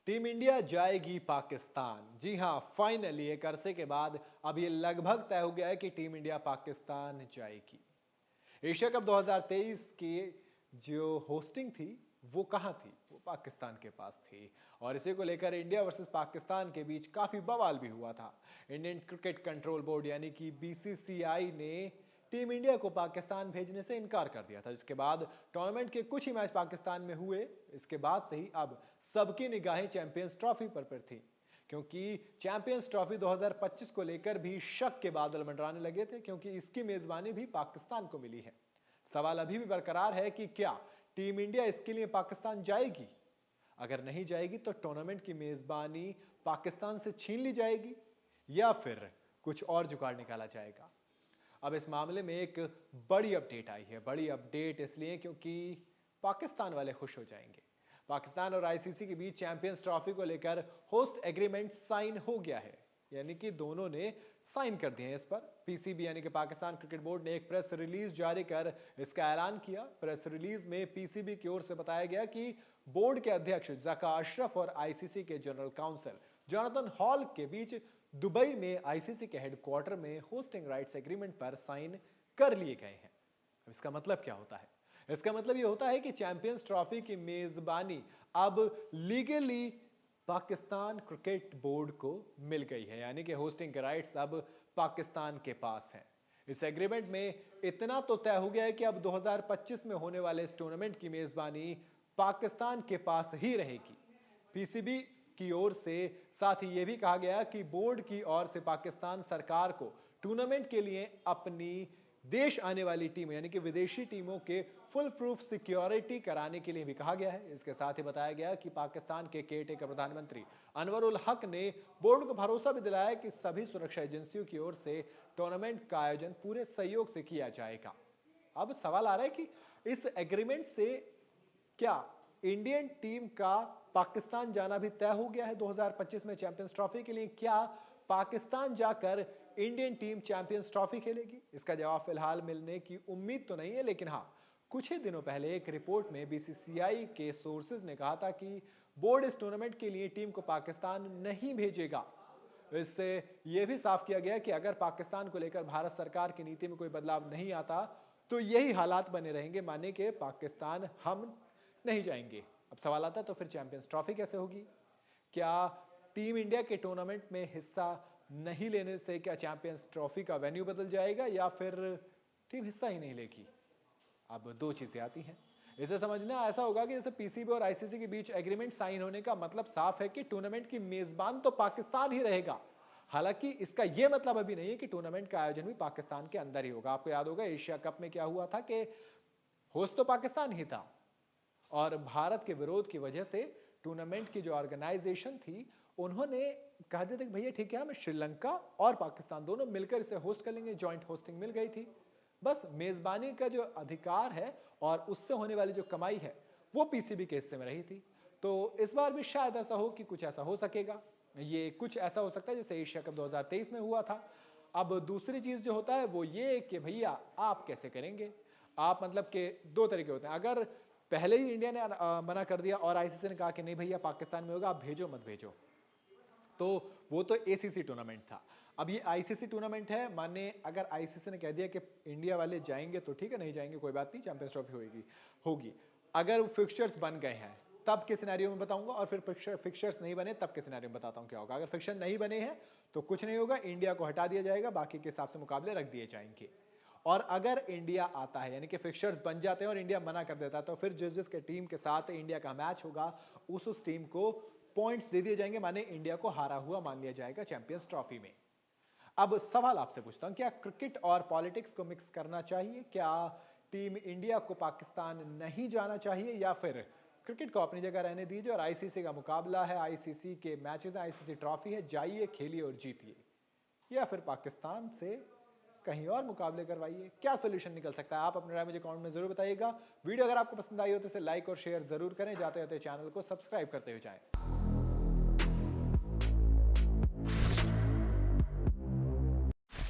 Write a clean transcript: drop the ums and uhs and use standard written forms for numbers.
Team India जाएगी पाकिस्तान। जी हां, finally एक अरसे के बाद अब ये लगभग तय हो गया है कि टीम इंडिया पाकिस्तान जाएगी। एशिया कप 2023 की जो होस्टिंग थी वो कहां थी? वो पाकिस्तान के पास थी और इसी को लेकर इंडिया वर्सेस पाकिस्तान के बीच काफी बवाल भी हुआ था। इंडियन क्रिकेट कंट्रोल बोर्ड यानी कि बीसीसीआई ने टीम इंडिया को पाकिस्तान भेजने से इनकार कर दिया था, जिसके बाद टूर्नामेंट के कुछ ही मैच पाकिस्तान में हुए। इसके बाद से ही अब सबकी निगाहें चैंपियंस ट्रॉफी पर थी, क्योंकि चैंपियंस ट्रॉफी 2025 को लेकर भी शक के बादल मंडराने लगे थे, क्योंकि इसकी मेजबानी भी पाकिस्तान को मिली है। सवाल अभी भी बरकरार है कि क्या टीम इंडिया इसके लिए पाकिस्तान जाएगी? अगर नहीं जाएगी तो टूर्नामेंट की मेजबानी पाकिस्तान से छीन ली जाएगी या फिर कुछ और जुगाड़ निकाला जाएगा। अब इस मामले में एक बड़ी अपडेट आई है। बड़ी अपडेट इसलिए क्योंकि पाकिस्तान वाले खुश हो जाएंगे। पाकिस्तान और आईसीसी के बीच चैंपियंस ट्रॉफी को लेकर होस्ट एग्रीमेंट साइन हो गया है, यानी कि दोनों ने साइन कर दिए हैं इस पर। पीसीबी यानी कि पाकिस्तान क्रिकेट बोर्ड ने एक प्रेस रिलीज जारी कर इसका ऐलान किया। प्रेस रिलीज में पीसीबी की ओर से बताया गया कि बोर्ड के अध्यक्ष ज़का अशरफ और आईसीसी के जनरल काउंसिल जोनाथन हॉल के बीच दुबई में आईसीसी के हेडक्वार्टर में होस्टिंग राइट्स एग्रीमेंट पर साइन कर लिए गए हैं। अब इसका मतलब क्या होता है? इसका मतलब यह होता है कि चैंपियंस ट्रॉफी की मेजबानी अब लीगली पाकिस्तान क्रिकेट बोर्ड को मिल गई है, यानी कि होस्टिंग के राइट्स अब पाकिस्तान के पास हैं। इस एग्रीमेंट में इतना तो तय हो गया है कि अब 2025 में होने वाले इस टूर्नामेंट की मेजबानी पाकिस्तान के पास ही रहेगी। पीसीबी की ओर से साथ ही यह भी कहा गया कि बोर्ड की ओर से पाकिस्तान सरकार को टूर्नामेंट के लिए अपनी देश आने वाली टीम यानी कि विदेशी टीमों के फुल प्रूफ सिक्योरिटी कराने के लिए भी कहा गया है। इसके साथ ही बताया गया कि पाकिस्तान के केयरटेकर प्रधानमंत्री अनवरुल हक ने बोर्ड को भरोसा भी दिलाया कि सभी सुरक्षा एजेंसियों की ओर से टूर्नामेंट का आयोजन पूरे सहयोग से किया जाएगा। अब सवाल आ रहा है कि इस एग्रीमेंट से क्या इंडियन टीम का पाकिस्तान जाना भी तय हो गया है 2025 में चैंपियंस ट्रॉफी के लिए? क्या पाकिस्तान जाकर इंडियन टीम चैंपियंस ट्रॉफी खेलेगी? इसका जवाब फिलहाल मिलने की उम्मीद तो नहीं है, लेकिन हाँ, कुछ ही दिनों पहले एक रिपोर्ट में बीसीसीआई के सोर्सेज ने कहा था कि बोर्ड इस टूर्नामेंट के लिए टीम को पाकिस्तान नहीं भेजेगा। इससे यह भी साफ किया गया कि अगर पाकिस्तान को लेकर भारत सरकार की नीति में कोई बदलाव नहीं आता तो यही हालात बने रहेंगे, माने कि पाकिस्तान हम नहीं जाएंगे। अब सवाल आता है, तो फिर चैंपियंस ट्रॉफी कैसे होगी? क्या टीम इंडिया के टूर्नामेंट में हिस्सा नहीं लेने से क्या चैंपियंस ट्रॉफी का वेन्यू बदल जाएगा या फिर टीम हिस्सा ही नहीं लेगी? अब दो चीजें आती हैं। इसे समझना ऐसा होगा कि जैसे पीसीबी और आईसीसी के बीच एग्रीमेंट साइन होने का मतलब साफ है कि टूर्नामेंट की मेजबान तो पाकिस्तान ही रहेगा। हालांकि इसका यह मतलब अभी नहीं है कि टूर्नामेंट का आयोजन भी पाकिस्तान के अंदर ही होगा। आपको याद होगा एशिया कप में क्या हुआ था कि होस्ट तो पाकिस्तान ही था और भारत के विरोध की वजह से टूर्नामेंट की जो ऑर्गेनाइजेशन थी उन्होंने कहा दिया था कि भैया ठीक है, हम श्रीलंका और पाकिस्तान दोनों मिलकर इसे होस्ट कर लेंगे। जॉइंट होस्टिंग मिल गई थी। बस मेजबानी का जो अधिकार है और उससे होने वाली जो कमाई है वो पीसीबी के हिस्से में रही थी। तो इस बार भी शायद ऐसा हो कि कुछ ऐसा हो सकेगा। ये कुछ ऐसा हो सकता है जैसे एशिया कप 2023 में हुआ था। अब दूसरी चीज जो होता है वो ये कि भैया आप कैसे करेंगे? आप मतलब के दो तरीके होते हैं। अगर पहले ही इंडिया ने मना कर दिया और आईसीसी ने कहा कि नहीं भैया पाकिस्तान में होगा, आप भेजो मत भेजो, तो वो तो एसीसी टूर्नामेंट था। अब ये आईसीसी टूर्नामेंट है, माने अगर आईसीसी ने कह दिया कि इंडिया वाले जाएंगे तो ठीक है, नहीं जाएंगे कोई बात नहीं, चैंपियंस ट्रॉफी होगी। अगर फिक्सचर्स बन गए हैं तब के सिनेरियो में बताऊंगा, और फिर फिक्सचर्स नहीं बने तब के सिनेरियो में बताता हूं क्या होगा। अगर फिक्सचर नहीं बने हैं तो कुछ नहीं होगा, इंडिया को हटा दिया जाएगा, बाकी के हिसाब से मुकाबले रख दिए जाएंगे। और अगर इंडिया आता है यानी कि फिक्सचर्स बन जाते हैं और इंडिया मना कर देता है तो फिर जिस के टीम के साथ इंडिया का मैच होगा उस टीम को पॉइंट्स दे दिए जाएंगे, माने इंडिया को हारा हुआ मान लिया जाएगा चैंपियंस ट्रॉफी में। अब सवाल आपसे पूछता हूं, क्या क्रिकेट और पॉलिटिक्स को मिक्स करना चाहिए? क्या टीम इंडिया को पाकिस्तान नहीं जाना चाहिए या फिर क्रिकेट को अपनी जगह रहने दीजिए और आईसीसी का मुकाबला है, आईसीसी के मैचेस हैं, आईसीसी ट्रॉफी है, जाइए खेलिए और जीतिए, या फिर पाकिस्तान से कहीं और मुकाबले करवाइए? क्या सॉल्यूशन निकल सकता है? आप अपने राय मुझे कमेंट में जरूर बताइएगा। वीडियो अगर आपको पसंद आई हो तो इसे लाइक और शेयर जरूर करें। जाते जाते चैनल को सब्सक्राइब करते हुए जाएं।